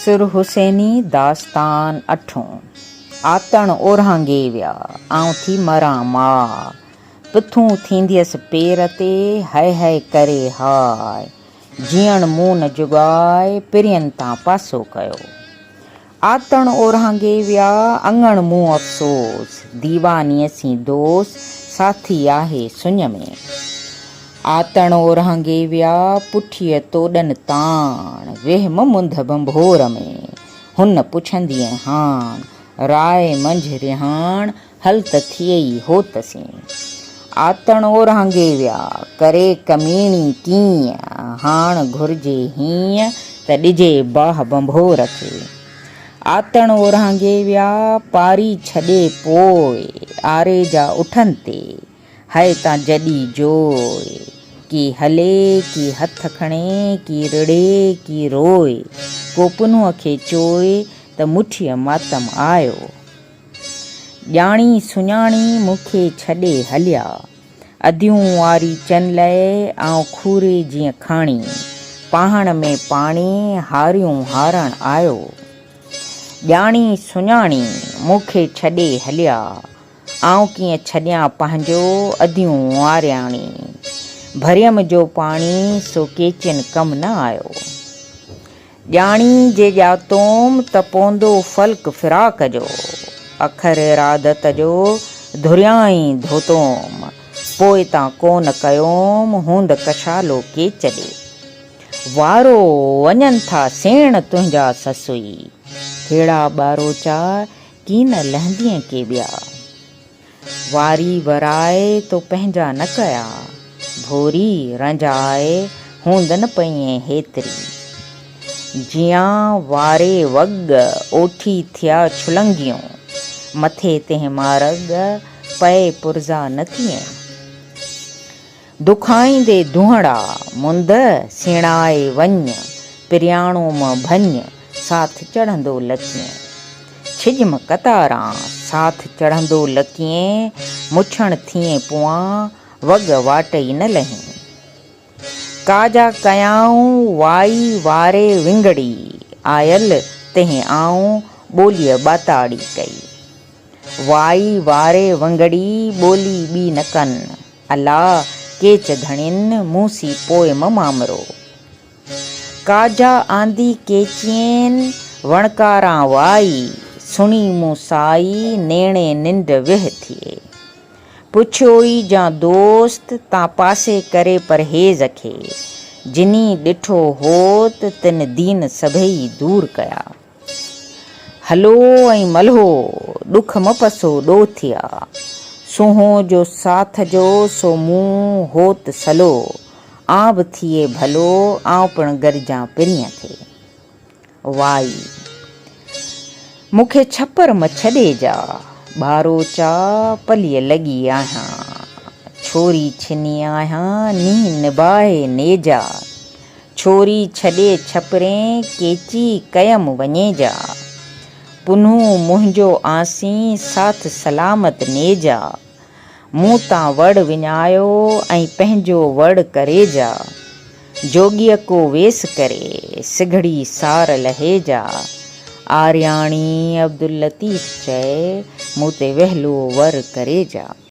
सुर हुसैनी दास्तान 8 आतण ओरहांगे विया आऊं थी मरां मां पिथूं थींदियसि पेर ते हाय हाय करे हाय जीअण मूं न जुगाए पिरियनि तां पासो कयो। आतण ओरहांगे विया अङण मूं अफ़सोस दीवानीअ सी दोस्त साथी आहे सुञ में। आतण ओरहांगे विया पुठीअ तोॾनि ताण वेहम मुंद बंभोर में हुन पुछंदीअ हाण राय मंझि रिहाण हल त थिए ई होतसीं। आतण ओरहांगे विया करे कमीणी कीअं हाण घुरिजे हीअं त ॾिजे बाह बंभोर खे। आतण ओरहांगे विया पारी छॾे पोइ आरे जा उठनि ते हाय तां जॾी जोए की हले की हथ खणे की रिड़े की रोए को पुनुअ खे चोए त मुठीअ मातम आयो। ॼाणी सुञाणी मूंखे छॾे हलिया अदियूं वारी चन लए आऊं खूरे जीअं खाणी पाहण में पाणी हारियूं हारण आयो। ॼाणी सुञाणी मूंखे छॾे हलिया आऊं कीअं छॾियां पंहिंजो अदियूं वारियाणी भरियम जो पाणी सो केचिन कम न आयो। ॼाणी जे ॼातोम त पवंदो फ़ल्क फिराक जो अखर इरादत जो धुरियाई धोतोम पोइ तां कोन कयोम हूंद कशालो केच ॾे। वारो वञनि था सेण तुंहिंजा ससुई हेड़ा ॿारोचा कीन लहंदीअ के ॿिया। वारी वराए तो पंहिंजा न कया भोरी रंजाए हूंदन पईं हेतिरी जियां वारे वॻ ओठी थिया छुलंगियूं मथे तंहिं मारग पए पुरज़ा न थिए। दुखाईंदे दुहड़ा मुंद सिणाए वञ पिरियाणो म भञ साथ चढ़ंदो लकीअं छिजम कतारां साथ चढ़ंदो लकीअं मुछण थिए पुआं वॻ वाटई न लहीं। काजा कयाऊं वाई वारे विंगड़ी आयल तंहिं आऊं ॿोलीअ ॿाताड़ी कई। वाई वारे वंगड़ी ॿोली ॿी न कनि अला केच धणिन मूंसी पोइ मामरो। काजा आंदी केचियन वणकारां वाई सुणी मूं साई नेणे निंड विह थिए। पुछियोई जा दोस्त तां पासे करे परहेज़ खे जिनी ॾिठो होत तिन दीन सभई दूर कया। हलो ऐं मल्हो ॾुख म पसो ॾोथिया सुंहों जो साथ जो सो मूं होत सलो आं बि थिए भलो आऊं पिण गॾिजां पिरीअ खे। वाई मूंखे छपर म छॾे जा ॿारोचा पलीअ लॻी आहियां छोरी छिनी आहियां नीं निभाए नेजा छोरी छॾे छपरे केची कयम वञे जा पुन्हूं मुंहिंजो आसीं साथ सलामत नेजा मूं तां वड़ विञायो ऐं पंहिंजो वड़ करे जा जोगीअ को वेस करे सिघड़ी सार लहे जा। आर्याणी अब्दुल लतीफ़ चए मूं ते वहलो वर करे जा।